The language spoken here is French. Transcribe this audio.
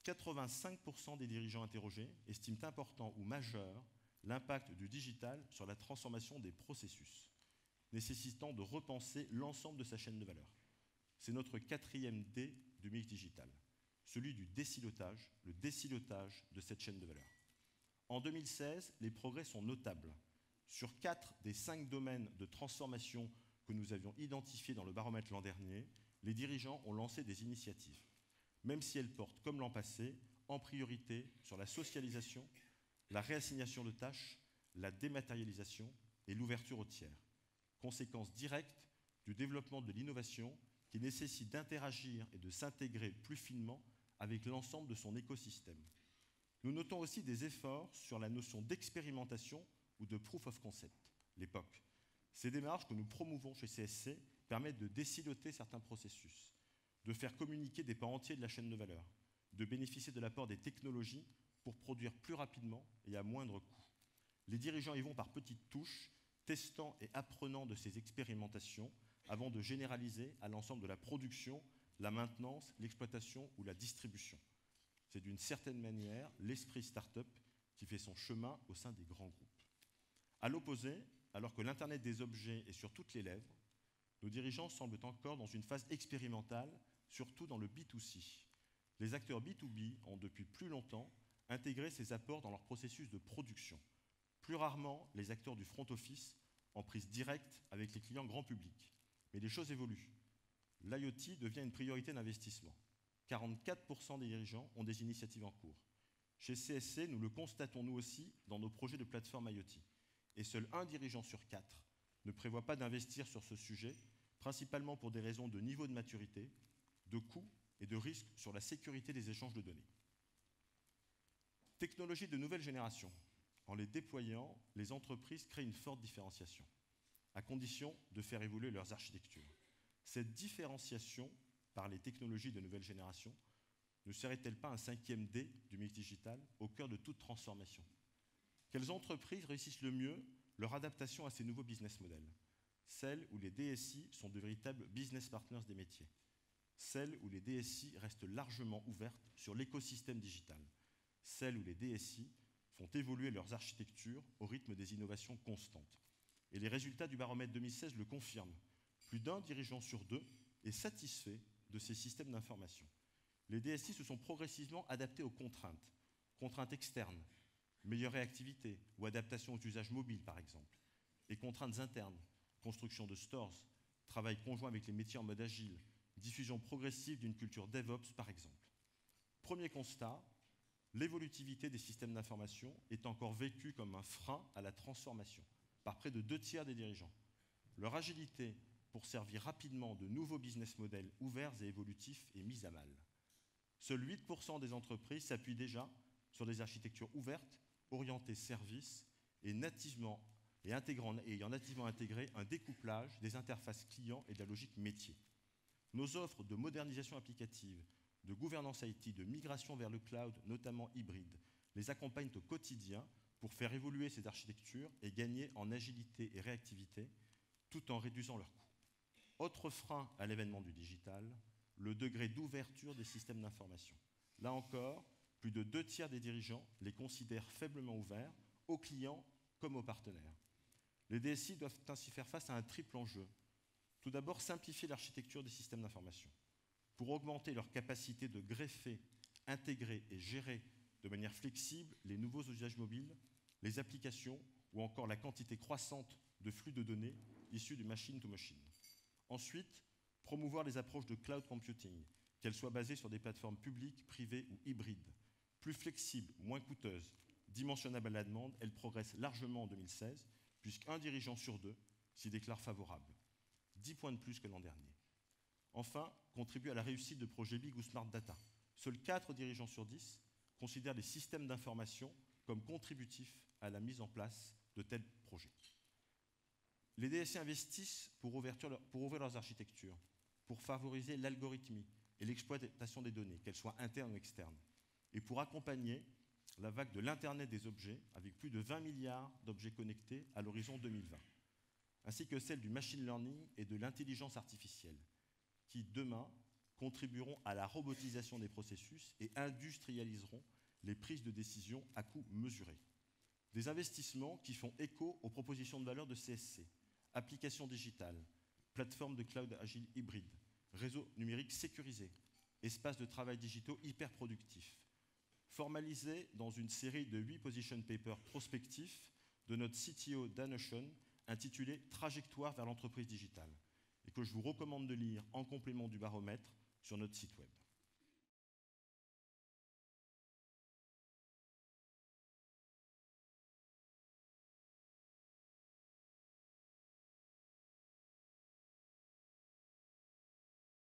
85% des dirigeants interrogés estiment important ou majeur l'impact du digital sur la transformation des processus, nécessitant de repenser l'ensemble de sa chaîne de valeur. C'est notre 4e D du mix digital, celui du désilotage, le désilotage de cette chaîne de valeur. En 2016, les progrès sont notables. Sur 4 des 5 domaines de transformation que nous avions identifiés dans le baromètre l'an dernier, les dirigeants ont lancé des initiatives, même si elles portent, comme l'an passé, en priorité sur la socialisation, la réassignation de tâches, la dématérialisation et l'ouverture au tiers. Conséquence directe du développement de l'innovation qui nécessite d'interagir et de s'intégrer plus finement avec l'ensemble de son écosystème. Nous notons aussi des efforts sur la notion d'expérimentation ou de proof of concept, l'époque. Ces démarches que nous promouvons chez CSC permettent de désiloter certains processus, de faire communiquer des pans entiers de la chaîne de valeur, de bénéficier de l'apport des technologies pour produire plus rapidement et à moindre coût. Les dirigeants y vont par petites touches, testant et apprenant de ces expérimentations avant de généraliser à l'ensemble de la production, la maintenance, l'exploitation ou la distribution. C'est d'une certaine manière l'esprit start-up qui fait son chemin au sein des grands groupes. À l'opposé, alors que l'Internet des objets est sur toutes les lèvres, nos dirigeants semblent encore dans une phase expérimentale, surtout dans le B2C. Les acteurs B2B ont depuis plus longtemps intégré ces apports dans leur processus de production. Plus rarement, les acteurs du front office en prise directe avec les clients grand public. Mais les choses évoluent. L'IoT devient une priorité d'investissement. 44% des dirigeants ont des initiatives en cours. Chez CSC, nous le constatons nous aussi dans nos projets de plateforme IoT. Et seul un dirigeant sur 4 ne prévoit pas d'investir sur ce sujet, principalement pour des raisons de niveau de maturité, de coûts et de risques sur la sécurité des échanges de données. Technologies de nouvelle génération. En les déployant, les entreprises créent une forte différenciation, à condition de faire évoluer leurs architectures. Cette différenciation par les technologies de nouvelle génération ne serait-elle pas un 5e D du mix digital au cœur de toute transformation? Quelles entreprises réussissent le mieux leur adaptation à ces nouveaux business models? Celles où les DSI sont de véritables business partners des métiers. Celles où les DSI restent largement ouvertes sur l'écosystème digital. Celles où les DSI font évoluer leurs architectures au rythme des innovations constantes. Et les résultats du baromètre 2016 le confirment. Plus d'un dirigeant sur 2 est satisfait de ces systèmes d'information. Les DSI se sont progressivement adaptés aux contraintes externes, meilleure réactivité ou adaptation aux usages mobiles par exemple, et contraintes internes, construction de stores, travail conjoint avec les métiers en mode agile, diffusion progressive d'une culture DevOps par exemple. Premier constat, l'évolutivité des systèmes d'information est encore vécue comme un frein à la transformation par près de 2/3 des dirigeants. Leur agilité pour servir rapidement de nouveaux business models ouverts et évolutifs est mise à mal. Seuls 8% des entreprises s'appuient déjà sur des architectures ouvertes, orientées services et ayant nativement intégré un découplage des interfaces clients et de la logique métier. Nos offres de modernisation applicative, de gouvernance IT, de migration vers le cloud, notamment hybride, les accompagnent au quotidien pour faire évoluer ces architectures et gagner en agilité et réactivité, tout en réduisant leurs coûts. Autre frein à l'événement du digital, le degré d'ouverture des systèmes d'information. Là encore, plus de 2/3 des dirigeants les considèrent faiblement ouverts, aux clients comme aux partenaires. Les DSI doivent ainsi faire face à un triple enjeu. Tout d'abord, simplifier l'architecture des systèmes d'information pour augmenter leur capacité de greffer, intégrer et gérer de manière flexible les nouveaux usages mobiles, les applications ou encore la quantité croissante de flux de données issus du machine-to-machine. Ensuite, promouvoir les approches de cloud computing, qu'elles soient basées sur des plateformes publiques, privées ou hybrides. Plus flexibles, moins coûteuses, dimensionnables à la demande, elles progressent largement en 2016, puisqu'un dirigeant sur 2 s'y déclare favorable. 10 points de plus que l'an dernier. Enfin, contribuer à la réussite de projets Big ou Smart Data. Seuls 4 dirigeants sur 10 considèrent les systèmes d'information comme contributifs à la mise en place de tels projets. Les DSI investissent pour ouvrir leurs architectures, pour favoriser l'algorithmie et l'exploitation des données, qu'elles soient internes ou externes, et pour accompagner la vague de l'Internet des objets, avec plus de 20 milliards d'objets connectés à l'horizon 2020, ainsi que celle du machine learning et de l'intelligence artificielle, qui, demain, contribueront à la robotisation des processus et industrialiseront les prises de décision à coût mesuré. Des investissements qui font écho aux propositions de valeur de CSC, applications digitales, plateformes de cloud agile hybride, réseaux numériques sécurisés, espaces de travail digitaux hyper productifs, formalisés dans une série de 8 position papers prospectifs de notre CTO Dan Ocean, intitulé « Trajectoire vers l'entreprise digitale » et que je vous recommande de lire en complément du baromètre sur notre site web.